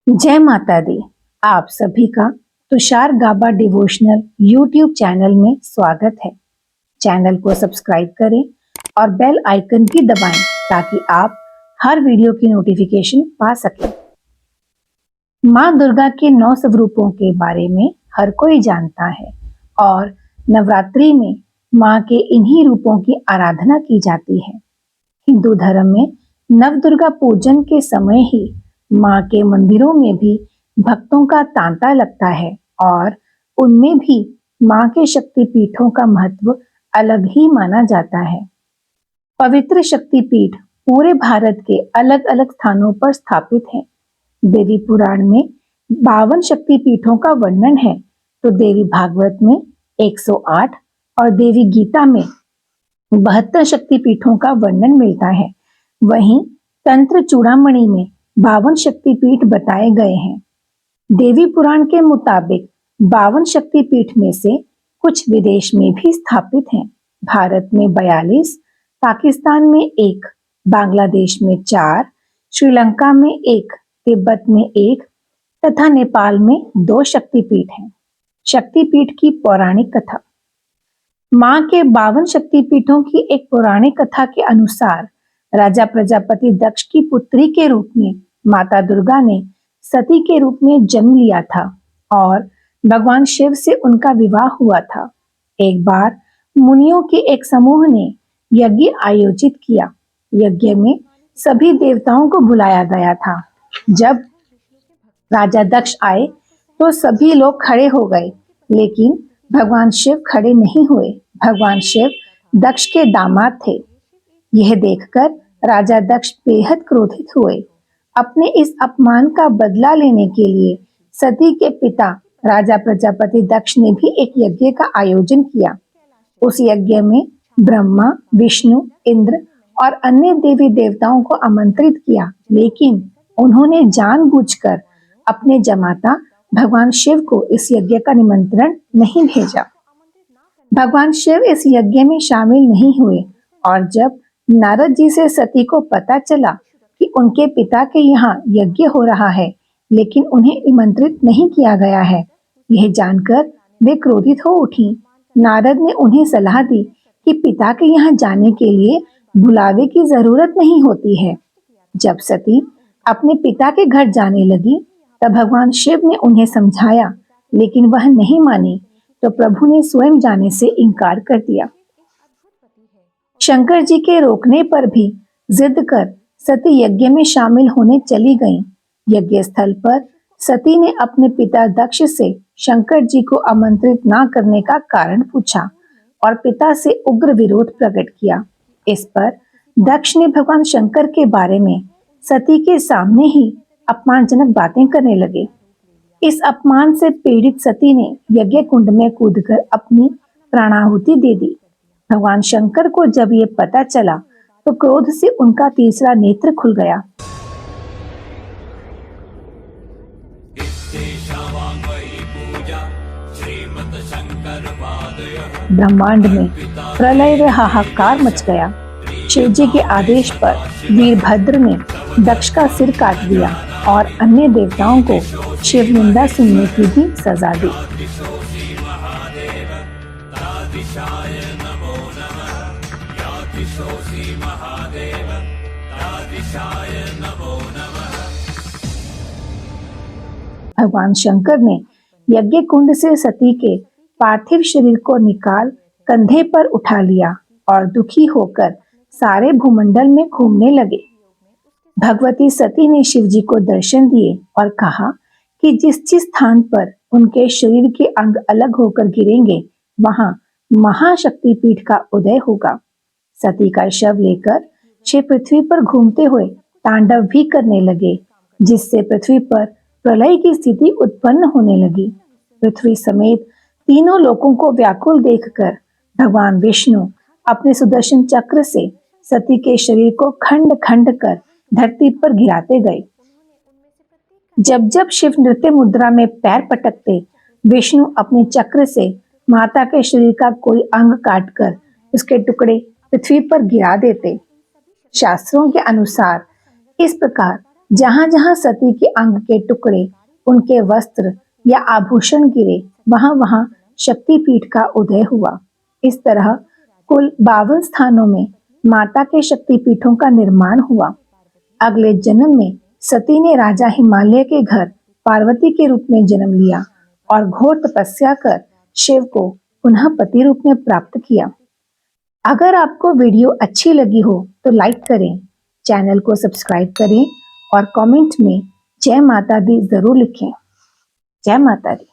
जय माता दी। आप सभी का तुषार गाबा डिवोशनल यूट्यूब चैनल में स्वागत है। चैनल को सब्सक्राइब करें और बेल आइकन भी दबाएं ताकि आप हर वीडियो की नोटिफिकेशन पा सकें। माँ दुर्गा के 9 स्वरूपों के बारे में हर कोई जानता है और नवरात्रि में माँ के इन्हीं रूपों की आराधना की जाती है। हिंदू धर्म में नवदुर्गा पूजन के समय ही माँ के मंदिरों में भी भक्तों का तांता लगता है और उनमें भी माँ के शक्तिपीठों का महत्व अलग ही माना जाता है। पवित्र शक्तिपीठ पूरे भारत के अलग अलग स्थानों पर स्থাपित हैं। देवी पुराण में 52 शक्तिपीठों का वर्णन है, तो देवी भागवत में 108 और देवी गीता में 72 शक्तिपीठों का वर्णन मिलता है। वहीं तंत्र चूड़ामणि में 52 शक्तिपीठ बताए गए हैं। देवी पुराण के मुताबिक 52 शक्तिपीठ में से कुछ विदेश में भी स्थापित हैं। भारत में 42, पाकिस्तान में 1, बांग्लादेश में 4, श्रीलंका में 1, तिब्बत में 1 तथा नेपाल में 2 शक्तिपीठ हैं। शक्तिपीठ की पौराणिक कथा। माँ के 52 शक्तिपीठों की एक पौराणिक कथा के अनुसार राजा प्रजापति दक्ष की पुत्री के रूप में माता दुर्गा ने सती के रूप में जन्म लिया था और भगवान शिव से उनका विवाह हुआ था। एक बार मुनियों के एक समूह ने यज्ञ आयोजित किया। यज्ञ में सभी देवताओं को बुलाया गया था। जब राजा दक्ष आए तो सभी लोग खड़े हो गए, लेकिन भगवान शिव खड़े नहीं हुए। भगवान शिव दक्ष के दामाद थे। यह देखकर राजा दक्ष बेहद क्रोधित हुए। अपने इस अपमान का बदला लेने के लिए सती के पिता राजा प्रजापति दक्ष ने भी एक यज्ञ का आयोजन किया। उस यज्ञ में ब्रह्मा, विष्णु, इंद्र और अन्य देवी देवताओं को आमंत्रित किया, लेकिन उन्होंने जानबूझकर अपने जमाता भगवान शिव को इस यज्ञ का निमंत्रण नहीं भेजा। भगवान शिव इस यज्ञ में शामिल नहीं हुए और जब नारद जी से सती को पता चला कि उनके पिता के यहाँ यज्ञ हो रहा है लेकिन उन्हें निमंत्रित नहीं किया गया है, यह जानकर वे क्रोधित हो उठी। नारद ने उन्हें सलाह दी कि पिता के यहाँ जाने के लिए बुलावे की जरूरत नहीं होती है। जब सती अपने पिता के घर जाने लगी तब भगवान शिव ने उन्हें समझाया, लेकिन वह नहीं मानी, तो प्रभु ने स्वयं जाने से इनकार कर दिया। शंकर जी के रोकने पर भी जिद कर सती यज्ञ में शामिल होने चली गईं। यज्ञ स्थल पर सती ने अपने पिता दक्ष से शंकर जी को आमंत्रित ना करने का कारण पूछा और पिता से उग्र विरोध प्रकट किया। इस पर दक्ष ने भगवान शंकर के बारे में सती के सामने ही अपमानजनक बातें करने लगे। इस अपमान से पीड़ित सती ने यज्ञ कुंड में कूदकर अपनी प्राणाहुति दे दी। भगवान शंकर को जब ये पता चला तो क्रोध से उनका तीसरा नेत्र खुल गया। ब्रह्मांड में प्रलय व हाहाकार मच गया। शिव जी के आदेश पर वीरभद्र ने दक्ष का सिर काट दिया और अन्य देवताओं को शिव निंदा सुनने की भी सजा दी। भगवान शंकर ने यज्ञ कुंड से सती के पार्थिव शरीर को निकाल कंधे पर उठा लिया और दुखी होकर सारे भूमंडल में घूमने लगे। भगवती सती ने शिव जी को दर्शन दिए और कहा कि जिस जिस स्थान पर उनके शरीर के अंग अलग होकर गिरेंगे वहां महाशक्तिपीठ का उदय होगा। सती का शव लेकर शिव पृथ्वी पर घूमते हुए तांडव भी करने लगे, जिससे पृथ्वी पर प्रलय की स्थिति उत्पन्न होने लगी। पृथ्वी समेत तीनों लोकों को व्याकुल देखकर भगवान विष्णु अपने सुदर्शन चक्र से सती के शरीर को खंड खंड कर धरती पर गिराते गए। जब जब शिव नृत्य मुद्रा में पैर पटकते, विष्णु अपने चक्र से माता के शरीर का कोई अंग काटकर उसके टुकड़े पृथ्वी पर गिरा देते। शास्त्रों के अनुसार इस प्रकार जहां जहां सती के अंग के टुकड़े, उनके वस्त्र या आभूषण गिरे, वहां वहां शक्तिपीठ का उदय हुआ। इस तरह कुल 52 स्थानों में माता के शक्तिपीठों का निर्माण हुआ। अगले जन्म में सती ने राजा हिमालय के घर पार्वती के रूप में जन्म लिया और घोर तपस्या कर शिव को पुनः पति रूप में प्राप्त किया। अगर आपको वीडियो अच्छी लगी हो तो लाइक करें, चैनल को सब्सक्राइब करें और कमेंट में जय माता दी जरूर लिखें। जय माता दी।